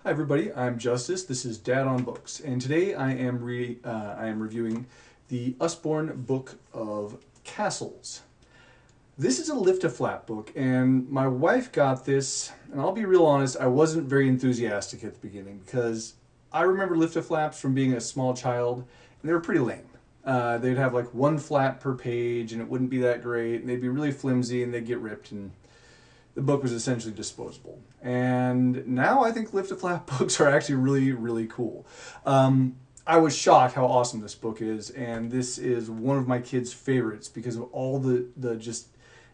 Hi everybody, I'm Justice. This is Dad on Books, and today I am reviewing the Usborne Book of Castles. This is a lift-a-flap book, and my wife got this, and I'll be real honest, I wasn't very enthusiastic at the beginning because I remember lift-a-flaps from being a small child, and they were pretty lame. They'd have like one flap per page, and it wouldn't be that great, and they'd be really flimsy, and they'd get ripped, and the book was essentially disposable. And now I think lift a flap books are actually really, really cool. I was shocked how awesome this book is, and this is one of my kids' favorites because of all the just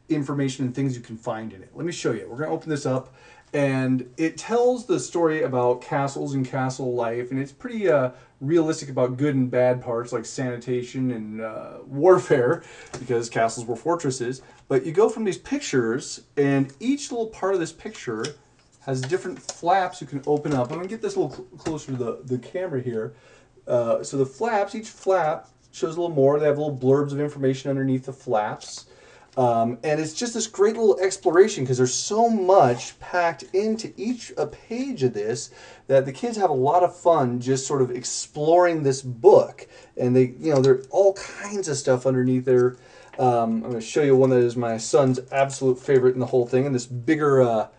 information and things you can find in it. Let me show you. We're going to open this up, and it tells the story about castles and castle life, and it's pretty realistic about good and bad parts like sanitation and warfare, because castles were fortresses. But you go from these pictures, and each little part of this picture has different flaps you can open up. I'm going to get this a little closer to the camera here. So the flaps, each flap shows a little more. They have little blurbs of information underneath the flaps. And it's just this great little exploration because there's so much packed into each page of this that the kids have a lot of fun just sort of exploring this book. And there's all kinds of stuff underneath there. I'm going to show you one that is my son's absolute favorite in the whole thing, and this bigger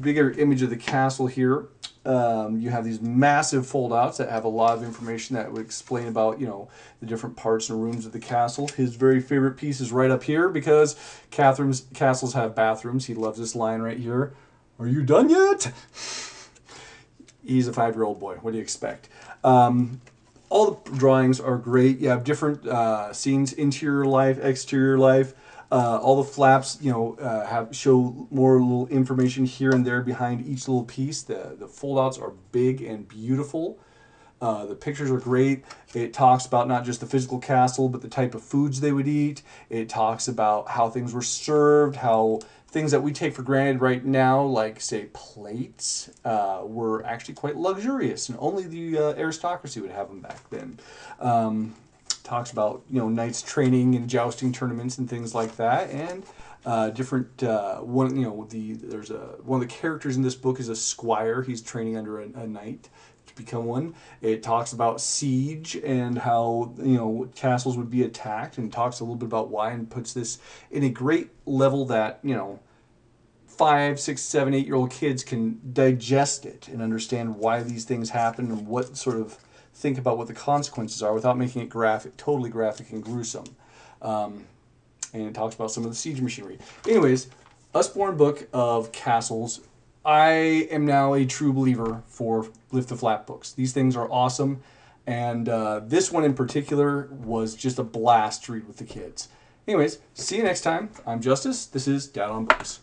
bigger image of the castle here. You have these massive foldouts that have a lot of information that would explain about, the different parts and rooms of the castle. His very favorite piece is right up here because castles have bathrooms. He loves this line right here. Are you done yet? He's a 5-year-old boy. What do you expect? All the drawings are great. You have different scenes, interior life, exterior life. All the flaps, show more little information here and there behind each little piece. The foldouts are big and beautiful. The pictures are great. It talks about not just the physical castle, but the type of foods they would eat. It talks about how things were served, how things that we take for granted right now, like, say, plates, were actually quite luxurious, and only the aristocracy would have them back then. Talks about knights training and jousting tournaments and things like that, and different one of the characters in this book is a squire. He's training under a knight to become one. It talks about siege and how castles would be attacked, and talks a little bit about why, and puts this in a great level that 5, 6, 7, 8-year-old kids can digest it and understand why these things happen and what sort of think about what the consequences are without making it totally graphic and gruesome. And it talks about some of the siege machinery. Anyways, Usborne Book of Castles. I am now a true believer for Lift the Flap books. These things are awesome, and this one in particular was just a blast to read with the kids. Anyways, see you next time. I'm Justice. This is Dad on Books.